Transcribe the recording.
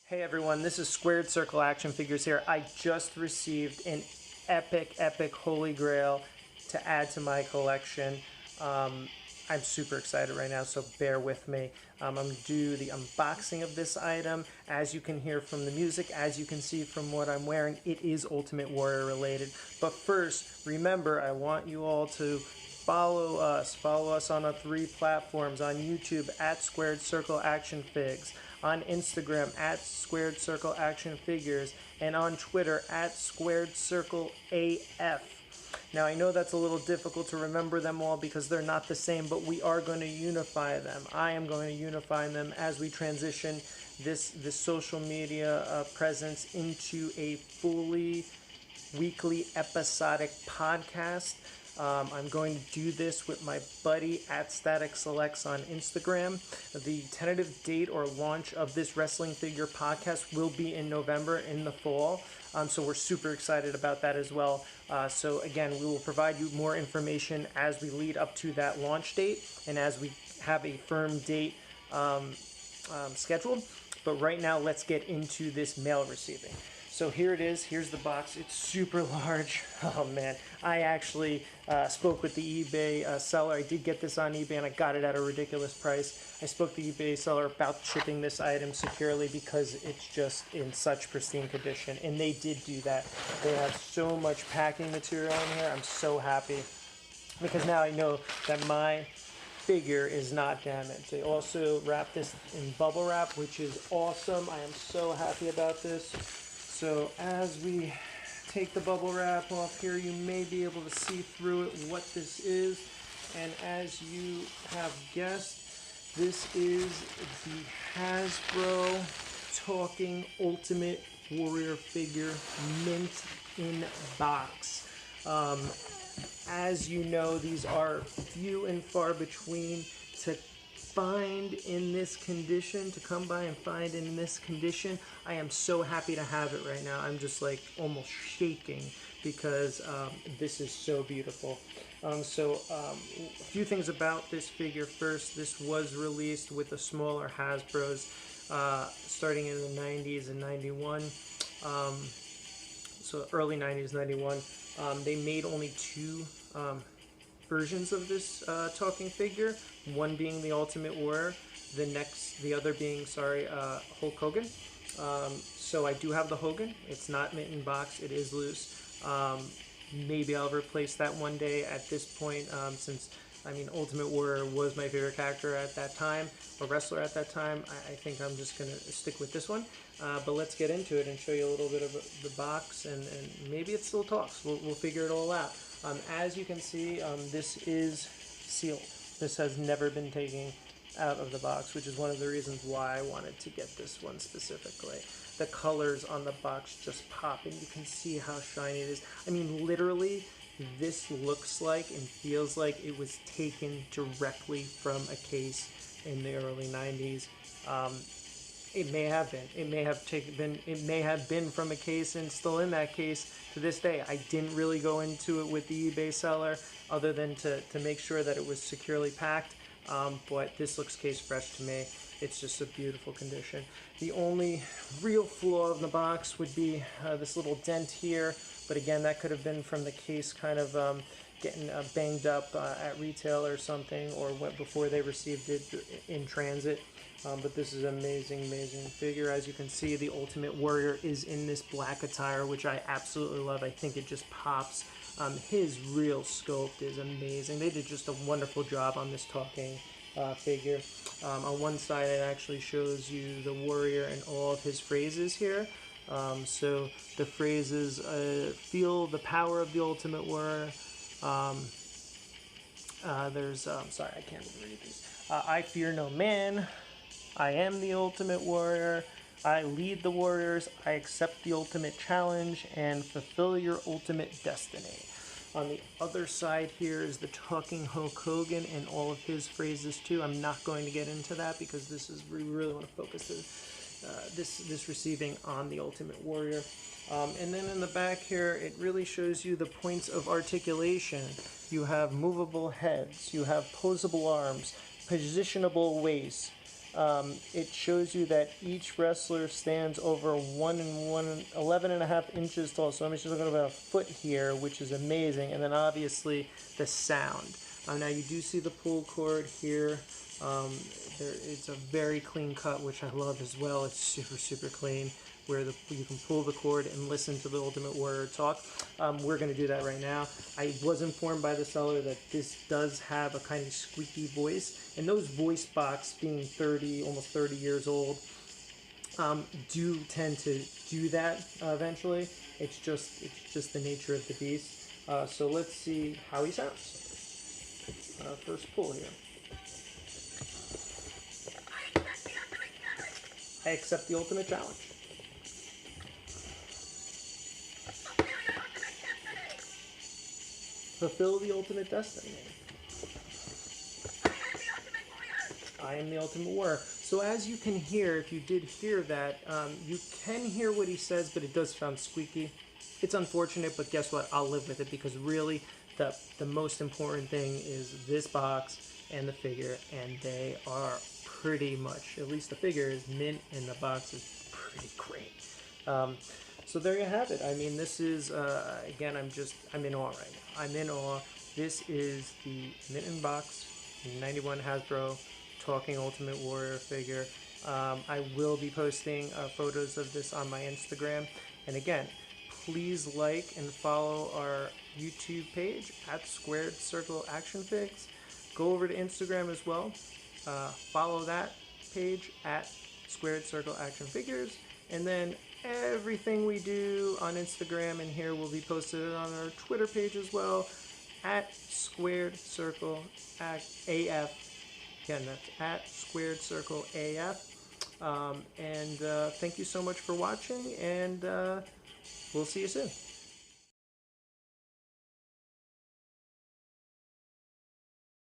Hey everyone, this is Squared Circle Action Figures here. I just received an epic holy grail to add to my collection. I'm super excited right now, so bear with me. I'm going to do the unboxing of this item. As you can hear from the music, as you can see from what I'm wearing, it is Ultimate Warrior related. But first, remember, I want you all to follow us. Follow us on our 3 platforms: on YouTube at Squared Circle Action Figs, on Instagram at Squared Circle Action Figures, and on Twitter at Squared Circle AF. Now I know that's a little difficult to remember them all because they're not the same, but we are going to unify them. I am going to unify them as we transition this social media presence into a fully weekly episodic podcast. I'm going to do this with my buddy at Static Selects on Instagram. The tentative date or launch of this wrestling figure podcast will be in November, in the fall. So we're super excited about that as well. So again, we will provide you more information as we lead up to that launch date and as we have a firm date scheduled. But right now, let's get into this mail receiving. So here it is. Here's the box. It's super large. Oh man, I actually spoke with the eBay seller. I did get this on eBay and I got it at a ridiculous price. I spoke to the eBay seller about shipping this item securely because it's just in such pristine condition, and they did do that. They have so much packing material in here. I'm so happy because now I know that my figure is not damaged. They also wrap this in bubble wrap, which is awesome. I am so happy about this. So as we take the bubble wrap off here, you may be able to see through it what this is. And as you have guessed, this is the Hasbro Talking Ultimate Warrior figure, mint in box. As you know, these are few and far between to find in this condition, to come by and find in this condition. I am so happy to have it right now. I'm just like almost shaking because this is so beautiful. A few things about this figure. First, this was released with the smaller Hasbros starting in the 90s and 91. So early 90s, 91. They made only 2 versions of this talking figure, one being the Ultimate Warrior, the other being, Hulk Hogan. So I do have the Hogan. It's not mint in box, it is loose. Maybe I'll replace that one day. At this point, since Ultimate Warrior was my favorite character at that time, or wrestler at that time, I think I'm just going to stick with this one. But let's get into it and show you a little bit of the box, and maybe it still talks. We'll figure it all out. As you can see, this is sealed. This has never been taken out of the box, which is one of the reasons why I wanted to get this one specifically. The colors on the box just pop, and you can see how shiny it is. I mean, literally, this looks like and feels like it was taken directly from a case in the early 90s. It may have been. It may have been from a case and still in that case to this day. I didn't really go into it with the eBay seller other than to make sure that it was securely packed. But this looks case fresh to me. It's just a beautiful condition. The only real flaw in the box would be this little dent here. But again, that could have been from the case kind of getting banged up at retail or something, or before they received it in transit. But this is an amazing figure. As you can see, the Ultimate Warrior is in this black attire, which I absolutely love. I think it just pops. His real sculpt is amazing. They did just a wonderful job on this talking figure. On one side, it actually shows you the warrior and all of his phrases here. So the phrases, feel the power of the Ultimate Warrior. Sorry, I can't even read these. I fear no man. I am the Ultimate Warrior. I lead the warriors. I accept the ultimate challenge and fulfill your ultimate destiny. On the other side here is the talking Hulk Hogan and all of his phrases too. I'm not going to get into that because we really want to focus this receiving on the Ultimate Warrior. And then in the back here, it really shows you the points of articulation. You have movable heads, you have posable arms, positionable waist, it shows you that each wrestler stands over 11.5 inches tall. So I'm just looking about a foot here, which is amazing. And then obviously the sound. Now you do see the pull cord here. It's a very clean cut, which I love as well. It's super, super clean, where you can pull the cord and listen to the Ultimate Warrior talk. We're going to do that right now. I was informed by the seller that this does have a kind of squeaky voice, and those voice box, being almost 30 years old, do tend to do that eventually. It's just the nature of the beast. So let's see how he sounds. First pull here. I accept the ultimate challenge. Fulfill the ultimate destiny. I am the ultimate warrior. So as you can hear, if you did hear that, you can hear what he says, but it does sound squeaky. It's unfortunate, but guess what? I'll live with it, because really the most important thing is this box and the figure, and they are pretty much, at least the figure is mint and the box is pretty great. So there you have it. I mean, this is, again, I'm in awe right now. I'm in awe. This is the mint in box 91 Hasbro Talking Ultimate Warrior figure. I will be posting photos of this on my Instagram. And again, please like and follow our YouTube page at Squared Circle Action Figs. Go over to Instagram as well. Follow that page at Squared Circle Action Figures, and then everything we do on Instagram and here will be posted on our Twitter page as well at Squared Circle AF. Again, that's at Squared Circle AF. Thank you so much for watching, and we'll see you soon.